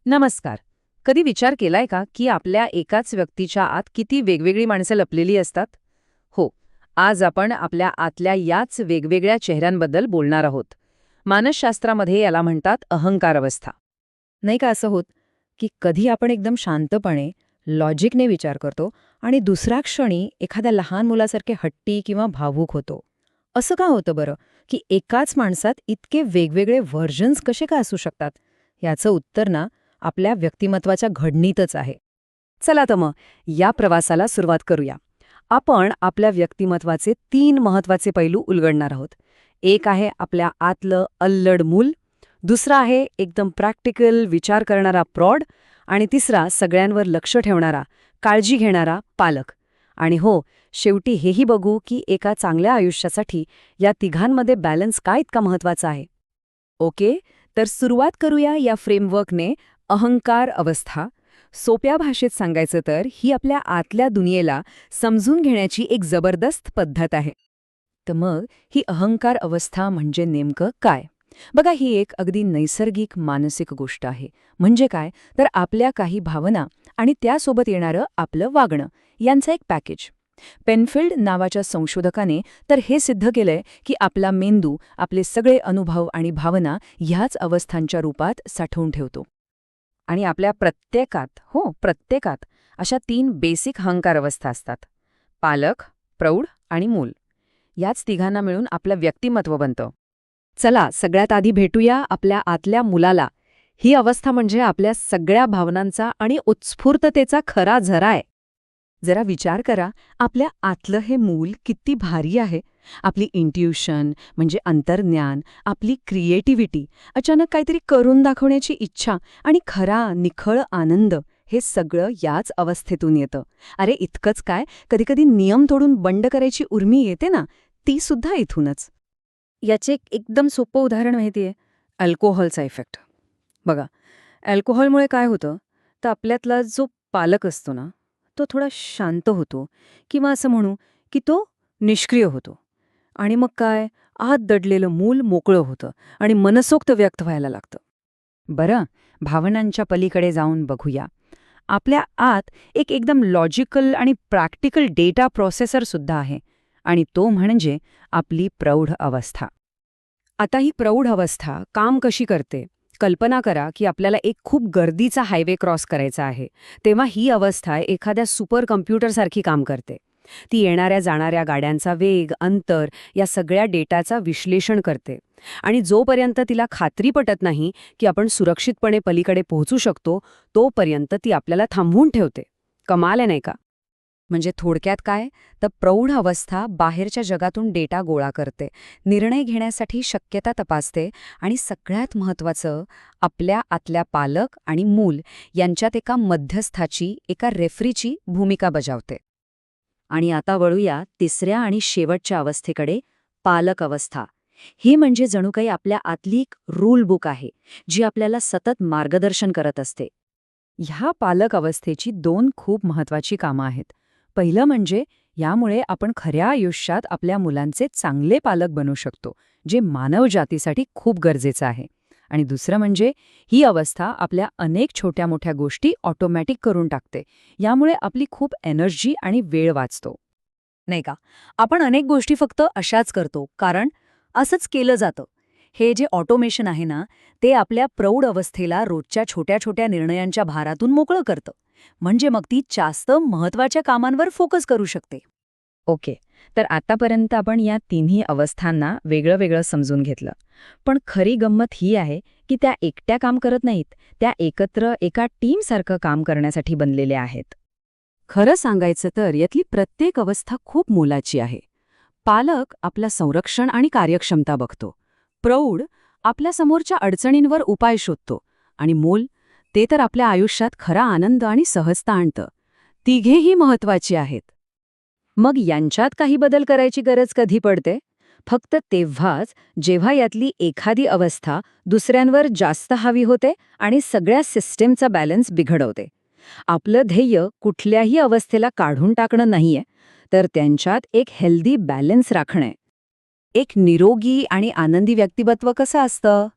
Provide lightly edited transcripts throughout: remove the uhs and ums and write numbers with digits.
नमस्कार. कधी विचार केलाय का की आपल्या एकाच व्यक्तीच्या आत किती वेगवेगळी माणसं लपलेली असतात? हो, आज आपण आपल्या आतल्या याच वेगवेगळ्या चेहऱ्यांबद्दल बोलणार आहोत. मानसशास्त्रामध्ये याला म्हणतात अहंकार अवस्था. नाही का असं होत की कधी आपण एकदम शांतपणे लॉजिकने विचार करतो आणि दुसऱ्या क्षणी एखाद्या लहान मुलासारखे हट्टी किंवा भावूक होतो. असं का होतं बरं की एकाच माणसात इतके वेगवेगळे व्हर्जन्स कसे काय असू शकतात? याचं उत्तर ना आपल्या व्यक्तिमत्वाच्या घडणीतच आहे. चला तर मग या प्रवासाला सुरुवात करूया. आपण आपल्या व्यक्तिमत्वाचे 3 महत्वाचे पैलू उलगडणार आहोत. एक आहे आपल्या आतलं अल्लड मूल, दुसरा आहे एकदम प्रॅक्टिकल विचार करणारा प्रौढ, आणि तिसरा सगळ्यांवर लक्ष ठेवणारा, काळजी घेणारा पालक. आणि हो, शेवटी हेही बघू की एका चांगल्या आयुष्यासाठी या तिघांमध्ये बॅलन्स का इतका महत्वाचा आहे. ओके, तर सुरुवात करूया या फ्रेमवर्कने. अहंकार अवस्था. सोप्या भाषेत सांगायचं तर ही आपल्या आतल्या दुनियेला समजून घेण्याची एक जबरदस्त पद्धत आहे. तर मग ही अहंकार अवस्था म्हणजे नेमकं काय? बघा, ही एक अगदी नैसर्गिक मानसिक गोष्ट आहे. म्हणजे काय, तर आपल्या काही भावना आणि त्यासोबत येणारं आपलं वागणं यांचं एक पॅकेज. पेनफिल्ड नावाच्या संशोधकाने तर हे सिद्ध केलंय की आपला मेंदू आपले सगळे अनुभव आणि भावना ह्याच अवस्थांच्या रूपात साठवून ठेवतो. आणि आपल्या प्रत्येकात अशा 3 बेसिक अहंकार अवस्था असतात. पालक, प्रौढ आणि मूल. याच तिघांना मिळून आपलं व्यक्तिमत्व बनतं. चला, सगळ्यात आधी भेटूया आपल्या आतल्या मुलाला. ही अवस्था म्हणजे आपल्या सगळ्या भावनांचा आणि उत्स्फूर्ततेचा खरा झरा आहे. जरा विचार करा, आपल्या आतलं हे मूल किती भारी आहे. आपली इंट्युशन म्हणजे अंतर्ज्ञान, आपली क्रिएटिव्हिटी, अचानक काहीतरी करून दाखवण्याची इच्छा आणि खरा निखळ आनंद, हे सगळं याच अवस्थेतून येतं. अरे इतकंच काय, कधीकधी नियम तोडून बंड करायची उर्मी येते ना, ती सुद्धा इथूनच. याचे एक एकदम सोपं उदाहरण माहितीये, अल्कोहोलचा इफेक्ट. बघा, अल्कोहोलमुळे काय होतं, तर आपल्यातला जो पालक असतो ना, तो थोडा शांत होतो किंवा असं म्हणू की तो निष्क्रिय होतो. आणि मग काय, आत दडलेलं मूल मोकळं होतं आणि मनसोक्त व्यक्त व्हायला लागतं. बरं, भावनांच्या पलीकडे जाऊन बघूया. आपल्या आत एक एकदम लॉजिकल आणि प्रॅक्टिकल डेटा प्रोसेसर सुद्धा आहे, आणि तो म्हणजे आपली प्रौढ अवस्था. आता ही प्रौढ अवस्था काम कशी करते? कल्पना करा की आपल्याला एक खूप गर्दीचा हायवे क्रॉस करायचा आहे. तेव्हा ही अवस्था एखाद्या सुपर कम्प्युटरसारखी काम करते. ती येणाऱ्या जाणाऱ्या गाड्यांचा वेग, अंतर या सगळ्या डेटाचा विश्लेषण करते. आणि जोपर्यंत तिला खात्री पटत नाही की आपण सुरक्षितपणे पलीकडे पोहोचू शकतो, तोपर्यंत ती आपल्याला थांबवून ठेवते. कमाल आहे नाही का? म्हणजे थोडक्यात काय, तर प्रौढ अवस्था बाहेरच्या जगातून डेटा गोळा करते, निर्णय घेण्यासाठी शक्यता तपासते, आणि सगळ्यात महत्त्वाचं, आपल्या आतल्या पालक आणि मूल यांच्यात एका मध्यस्थाची, एका रेफरीची भूमिका बजावते. आणि आता वळूया तिसऱ्या आणि शेवटच्या अवस्थेकडे, पालक अवस्था. ही म्हणजे जणू काही आपल्या आतली एक रूल बुक आहे, जी आपल्याला सतत मार्गदर्शन करत असते. ह्या पालक अवस्थेची 2 खूप महत्वाची कामं आहेत. पहिलं म्हणजे यामुळे आपण खऱ्या आयुष्यात आपल्या मुलांचे चांगले पालक बनू शकतो, जे मानवजातीसाठी खूप गरजेचं आहे. आणि दुसरं म्हणजे ही अवस्था आपल्या अनेक छोट्या मोठ्या गोष्टी ऑटोमॅटिक करून टाकते. यामुळे आपली खूप एनर्जी आणि वेळ वाचतो. नाही का, आपण अनेक गोष्टी फक्त अशाच करतो कारण असंच केलं जातं. हे जे ऑटोमेशन आहे ना, ते आपल्या प्रौढ अवस्थेला रोजच्या छोट्या छोट्या निर्णयांच्या भारातून मोकळं करतं. म्हणजे मग ती जास्त महत्वाच्या कामांवर फोकस करू शकते. ओके, तर आतापर्यंत आपण या तिन्ही अवस्थांना वेगळं वेगळं समजून घेतलं. पण खरी गंमत ही आहे की त्या एकट्या काम करत नाहीत, त्या एकत्र एका टीमसारखं काम करण्यासाठी बनलेल्या आहेत. खरं सांगायचं तर यातली प्रत्येक अवस्था खूप मोलाची आहे. पालक आपला संरक्षण आणि कार्यक्षमता बघतो. प्रौढ आपल्या समोरच्या अडचणींवर उपाय शोधतो. आणि मूल, ते तर आपल्या आयुष्यात खरा आनंद आणि सहजता आणतं. तिघेही महत्वाची आहेत. मग यांच्यात काही बदल करायची गरज कधी पडते? फक्त तेव्हाच जेव्हा यातली एखादी अवस्था दुसऱ्यांवर जास्त हावी होते आणि सगळ्या सिस्टीमचा बॅलन्स बिघडवते. आपलं ध्येय कुठल्याही अवस्थेला काढून टाकणं नाहीये, तर त्यांच्यात एक हेल्दी बॅलन्स राखणं आहे. एक निरोगी आणि आनंदी व्यक्तिमत्व कसं असतं?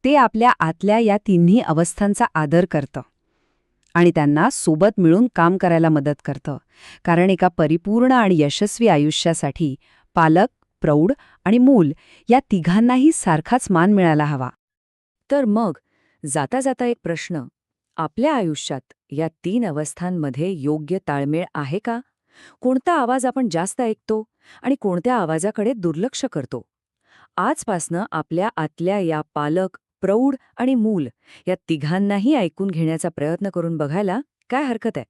ते आपल्या आतल्या या तिन्ही अवस्थांचा आदर करतं आणि त्यांना सोबत मिळून काम करायला मदत करतं. कारण एका परिपूर्ण आणि यशस्वी आयुष्यासाठी पालक, प्रौढ आणि मूल या तिघांनाही सारखाच मान मिळायला हवा. तर मग जाता जाता एक प्रश्न, आपल्या आयुष्यात या 3 अवस्थांमध्ये योग्य ताळमेळ आहे का? कोणता आवाज आपण जास्त ऐकतो आणि कोणत्या आवाजाकडे दुर्लक्ष करतो? आजपासनं आपल्या आतल्या या पालक, प्रौढ आणि मूल या तिघांनाही ऐकून घेण्याचा प्रयत्न करून बघायला काय हरकत आहे?